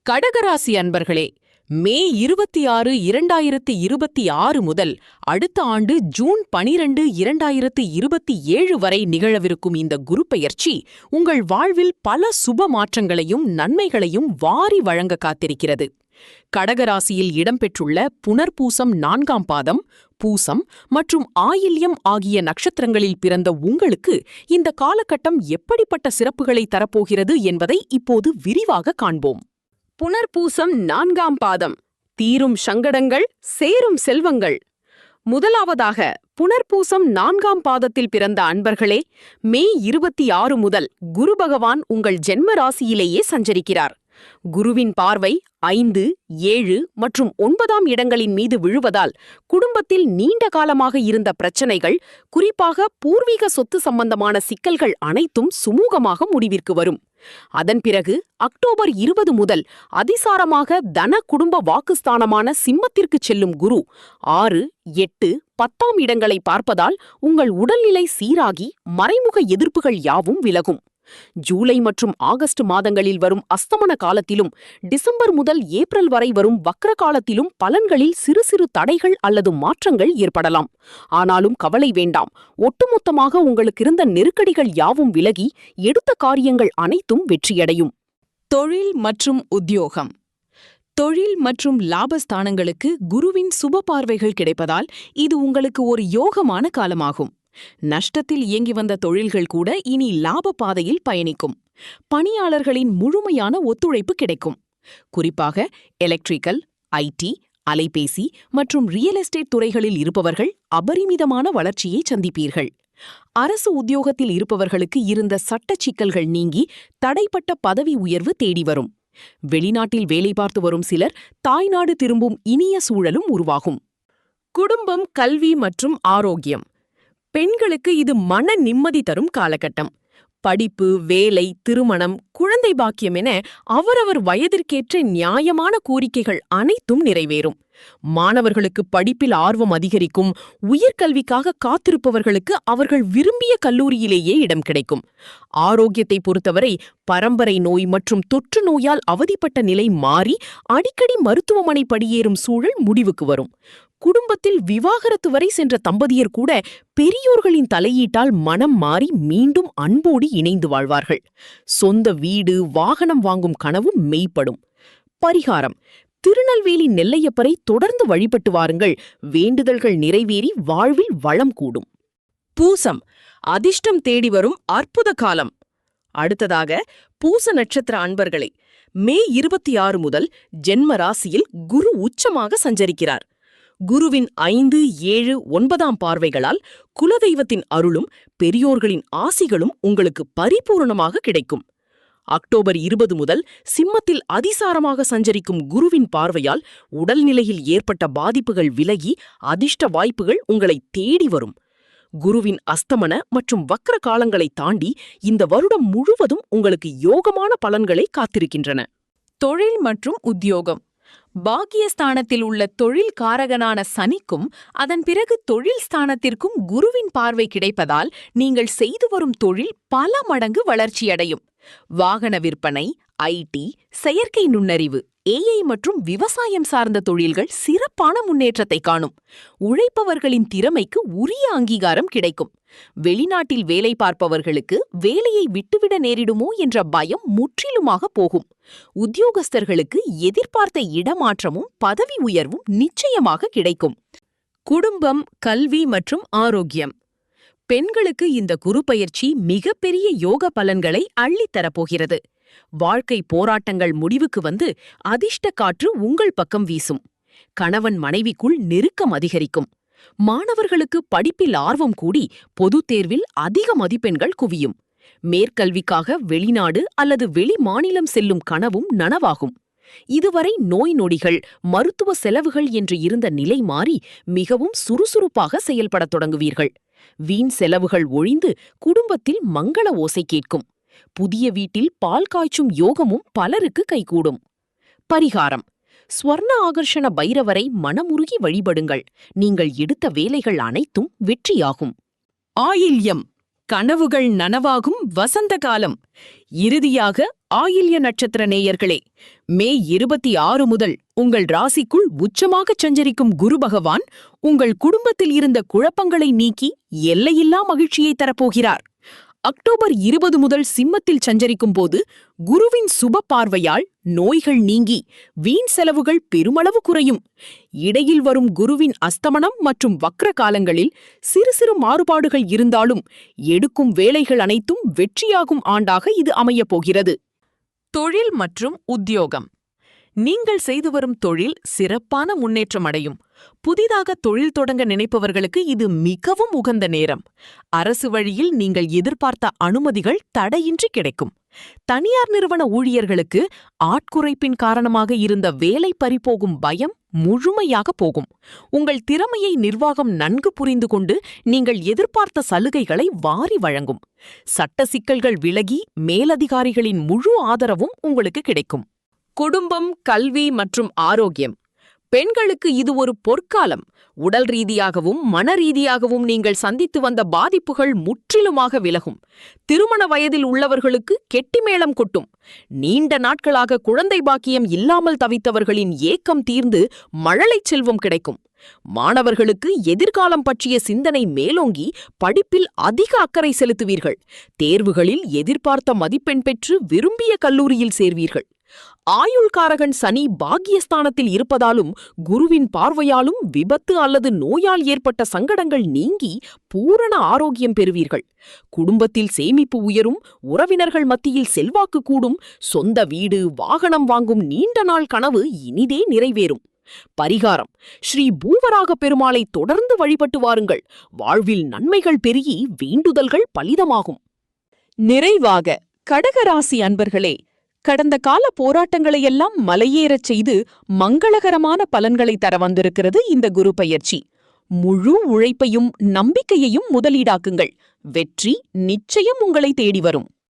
கடகராசி அன்பர்களே, மே 26, 2026 முதல் அடுத்த ஆண்டு ஜூன் 12, 2027 வரை நிகழவிருக்கும் இந்த குரு பெயர்ச்சி உங்கள் வாழ்வில் பல சுப மாற்றங்களையும் நன்மைகளையும் வாரி வழங்க காத்திருக்கிறது. கடகராசியில் இடம்பெற்றுள்ள புனர்பூசம் 4ஆம் பாதம், பூசம் மற்றும் ஆயில்யம் ஆகிய நட்சத்திரங்களில் பிறந்த உங்களுக்கு இந்த காலகட்டம் எப்படிப்பட்ட சிறப்புகளை தரப்போகிறது என்பதை இப்போது விரிவாக காண்போம். புனர்பூசம் 4ஆம் பாதம், தீரும் சங்கடங்கள், சேரும் செல்வங்கள். முதலாவதாக புனர்பூசம் 4ஆம் பாதத்தில் பிறந்த அன்பர்களே, மே 26 முதல் குரு பகவான் உங்கள் ஜென்ம ராசியிலேயே சஞ்சரிக்கிறார். குருவின் பார்வை 5, 7 மற்றும் 9ஆம் இடங்களின் மீது விழுவதால் குடும்பத்தில் நீண்ட காலமாக இருந்த பிரச்சனைகள், குறிப்பாக பூர்வீக சொத்து சம்பந்தமான சிக்கல்கள் அனைத்தும் சுமூகமாக முடிவிற்கு வரும். அதன் பிறகு அக்டோபர் 20 முதல் அதிசாரமாக தன குடும்ப வாக்குஸ்தானமான சிம்மத்திற்கு செல்லும் குரு 6, 8, 10ஆம் இடங்களை பார்ப்பதால் உங்கள் உடல்நிலை சீராகி மறைமுக எதிர்ப்புகள் யாவும் விலகும். ஜூலை மற்றும் ஆகஸ்ட் மாதங்களில் வரும் அஸ்தமன காலத்திலும் டிசம்பர் முதல் ஏப்ரல் வரை வரும் வக்ர காலத்திலும் பலன்களில் சிறு சிறு தடைகள் அல்லது மாற்றங்கள் ஏற்படலாம். ஆனாலும் கவலை வேண்டாம். ஒட்டுமொத்தமாக உங்களுக்கிருந்த நெருக்கடிகள் யாவும் விலகி எடுத்த காரியங்கள் அனைத்தும் வெற்றியடையும். தொழில் மற்றும் உத்தியோகம். தொழில் மற்றும் லாபஸ்தானங்களுக்கு குருவின் சுப பார்வைகள் கிடைப்பதால் இது உங்களுக்கு ஒரு யோகமான காலமாகும். நஷ்டத்தில் இயங்கி வந்த தொழில்கள் கூட இனி லாப பாதையில் பயணிக்கும். பணியாளர்களின் முழுமையான ஒத்துழைப்பு கிடைக்கும். குறிப்பாக எலக்ட்ரிக்கல், ஐடி, அலைபேசி மற்றும் ரியல் எஸ்டேட் துறைகளில் இருப்பவர்கள் அபரிமிதமான வளர்ச்சியை சந்திப்பீர்கள். அரசு உத்தியோகத்தில் இருப்பவர்களுக்கு இருந்த சட்ட சிக்கல்கள் நீங்கி தடைப்பட்ட பதவி உயர்வு தேடி வரும். வெளிநாட்டில் வேலை பார்த்து வரும் சிலர் தாய்நாடு திரும்பும் இனிய சூழலும் உருவாகும். குடும்பம், கல்வி மற்றும் ஆரோக்கியம். பெண்களுக்கு இது மன நிம்மதி தரும் காலகட்டம். படிப்பு, வேலை, திருமணம், குழந்தை பாக்கியம் என அவரவர் வயதிற்கேற்ற நியாயமான கோரிக்கைகள் அனைத்தும் நிறைவேறும். மாணவர்களுக்கு படிப்பில் ஆர்வம் அதிகரிக்கும். உயர்கல்விக்காக காத்திருப்பவர்களுக்கு அவர்கள் விரும்பிய கல்லூரியிலேயே இடம் கிடைக்கும். ஆரோக்கியத்தை பொறுத்தவரை பரம்பரை நோய் மற்றும் தொற்று நோயால் அவதிப்பட்ட நிலை மாறி அடிக்கடி மருத்துவமனை படியேறும் சூழல் முடிவுக்கு வரும். குடும்பத்தில் விவாகரத்து வரை சென்ற தம்பதியர் கூட பெரியோர்களின் தலையீட்டால் மனம் மாறி மீண்டும் அன்போடு இணைந்து வாழ்வார்கள். சொந்த வீடு, வாகனம் வாங்கும் கனவும் மெய்ப்படும். பரிகாரம்: திருநெல்வேலி நெல்லையப்பரை தொடர்ந்து வழிபட்டு வாருங்கள். வேண்டுதல்கள் நிறைவேறி வாழ்வில் வளம் கூடும். பூசம், அதிர்ஷ்டம் தேடி வரும் அற்புத காலம். அடுத்ததாக பூச நட்சத்திர அன்பர்களே, மே 26 முதல் ஜென்ம ராசியில் குரு உச்சமாக சஞ்சரிக்கிறார். குருவின் 5, 7, 9ஆம் பார்வைகளால் குலதெய்வத்தின் அருளும் பெரியோர்களின் ஆசிகளும் உங்களுக்கு பரிபூர்ணமாக கிடைக்கும். அக்டோபர் 20 முதல் சிம்மத்தில் அதிசாரமாக சஞ்சரிக்கும் குருவின் பார்வையால் உடல்நிலையில் ஏற்பட்ட பாதிப்புகள் விலகி அதிர்ஷ்ட வாய்ப்புகள் உங்களை தேடி வரும். குருவின் அஸ்தமன மற்றும் வக்ர காலங்களை தாண்டி இந்த வருடம் முழுவதும் உங்களுக்கு யோகமான பலன்களை காத்திருக்கின்றன. தொழில் மற்றும் உத்தியோகம். பாக்கியஸ்தானத்தில் உள்ள தொழில் காரகனான சனிக்கும் அதன் பிறகு தொழில் ஸ்தானத்திற்கும் குருவின் பார்வை கிடைப்பதால் நீங்கள் செய்து வரும் தொழில் பல மடங்கு வளர்ச்சியடையும். வாகன விற்பனை, ஐடி, செயற்கை நுண்ணறிவு, ஏஐ மற்றும் விவசாயம் சார்ந்த தொழில்கள் சிறப்பான முன்னேற்றத்தை காணும். உழைப்பவர்களின் திறமைக்கு உரிய அங்கீகாரம் கிடைக்கும். வெளிநாட்டில் வேலை பார்ப்பவர்களுக்கு வேலையை விட்டுவிட நேரிடுமோ என்ற பயம் முற்றிலுமாக போகும். உத்தியோகஸ்தர்களுக்கு எதிர்பார்த்த இடமாற்றமும் பதவி உயர்வும் நிச்சயமாக கிடைக்கும். குடும்பம், கல்வி மற்றும் ஆரோக்கியம். பெண்களுக்கு இந்த குரு பயிற்சி மிகப்பெரிய யோக பலன்களை அள்ளித்தரப்போகிறது. வாழ்க்கை போராட்டங்கள் முடிவுக்கு வந்து அதிர்ஷ்ட காற்று உங்கள் பக்கம் வீசும். கணவன் மனைவிக்குள் நெருக்கம் அதிகரிக்கும். மாணவர்களுக்கு படிப்பில் ஆர்வம் கூடி பொதுத் தேர்வில் அதிக மதிப்பெண்கள் குவியும். மேற்கல்விக்காக வெளிநாடு அல்லது வெளி மாநிலம் செல்லும் கனவும் நனவாகும். இதுவரை நோய் நொடிகள், மருத்துவ செலவுகள் என்று இருந்த நிலை மாறி மிகவும் சுறுசுறுப்பாக செயல்படத் தொடங்குவீர்கள். வீண் செலவுகள் ஒழிந்து குடும்பத்தில் மங்கள ஓசை கேட்கும். புதிய வீட்டில் பால் காய்ச்சும் யோகமும் பலருக்கு கைகூடும். பரிகாரம்: ஸ்வர்ண ஆகர்ஷண பைரவரை மனமுருகி வழிபடுங்கள். நீங்கள் எடுத்த வேலைகள் அனைத்தும் வெற்றியாகும். ஆயில்யம், கனவுகள் நனவாகும் வசந்த காலம். இறுதியாக ஆயில்ய நட்சத்திர நேயர்களே, மே 26 முதல் உங்கள் ராசிக்குள் உச்சமாகச் சஞ்சரிக்கும் குரு பகவான் உங்கள் குடும்பத்தில் இருந்த குழப்பங்களை நீக்கி எல்லையில்லா மகிழ்ச்சியை தரப்போகிறார். அக்டோபர் 20 முதல் சிம்மத்தில் சஞ்சரிக்கும் போது குருவின் சுப பார்வையால் நோய்கள் நீங்கி வீண் செலவுகள் பெருமளவு குறையும். இடையில் வரும் குருவின் அஸ்தமனம் மற்றும் வக்ர காலங்களில் சிறு சிறு மாறுபாடுகள் இருந்தாலும் எடுக்கும் வேலைகள் அனைத்தும் வெற்றியாகும் ஆண்டாக இது அமையப் போகிறது. தொழில் மற்றும் உத்தியோகம். நீங்கள் செய்து வரும் தொழில் சிறப்பான முன்னேற்றம் அடையும். புதிதாக தொழில் தொடங்க நினைப்பவர்களுக்கு இது மிகவும் உகந்த நேரம். அரசு வழியில் நீங்கள் எதிர்பார்த்த அனுமதிகள் தடையின்றி கிடைக்கும். தனியார் நிறுவன ஊழியர்களுக்கு ஆட்குறைப்பின் காரணமாக இருந்த வேலை பறிபோகும் பயம் முழுமையாக போகும். உங்கள் திறமையை நிர்வாகம் நன்கு புரிந்து கொண்டு நீங்கள் எதிர்பார்த்த சலுகைகளை வாரி வழங்கும். சட்ட சிக்கல்கள் விலகி மேலதிகாரிகளின் முழு ஆதரவும் உங்களுக்கு கிடைக்கும். குடும்பம், கல்வி மற்றும் ஆரோக்கியம். பெண்களுக்கு இது ஒரு பொற்காலம். உடல் ரீதியாகவும் மன ரீதியாகவும் நீங்கள் சந்தித்து வந்த பாதிப்புகள் முற்றிலுமாக விலகும். திருமண வயதில் உள்ளவர்களுக்கு கெட்டிமேளம் கொட்டும். நீண்ட நாட்களாக குழந்தை பாக்கியம் இல்லாமல் தவித்தவர்களின் ஏக்கம் தீர்ந்து மழலைச் செல்வம் கிடைக்கும். மாணவர்களுக்கு எதிர்காலம் பற்றிய சிந்தனை மேலோங்கி படிப்பில் அதிக அக்கறை செலுத்துவீர்கள். தேர்வுகளில் எதிர்பார்த்த மதிப்பெண் பெற்று விரும்பிய கல்லூரியில் சேர்வீர்கள். ஆயுள்காரகன் சனி பாக்கியஸ்தானத்தில் இருப்பதாலும் குருவின் பார்வையாலும் விபத்து அல்லது நோயால் ஏற்பட்ட சங்கடங்கள் நீங்கி பூரண ஆரோக்கியம் பெறுவீர்கள். குடும்பத்தில் சேமிப்பு உயரும். உறவினர்கள் மத்தியில் செல்வாக்கு கூடும். சொந்த வீடு, வாகனம் வாங்கும் நீண்ட நாள் கனவு இனிதே நிறைவேறும். பரிகாரம்: ஸ்ரீ பூவராக பெருமாளை தொடர்ந்து வழிபட்டு வாருங்கள். வாழ்வில் நன்மைகள் பெருகி வேண்டுதல்கள் பலிதமாகும். நிறைவாக கடகராசி அன்பர்களே, கடந்த கால போராட்டங்களையெல்லாம் மலையேறச் செய்து மங்களகரமான பலன்களை தர வந்திருக்கிறது இந்த குரு பயிற்சி. முழு உழைப்பையும் நம்பிக்கையையும் முதலீடாக்குங்கள். வெற்றி நிச்சயம் உங்களை தேடி வரும்.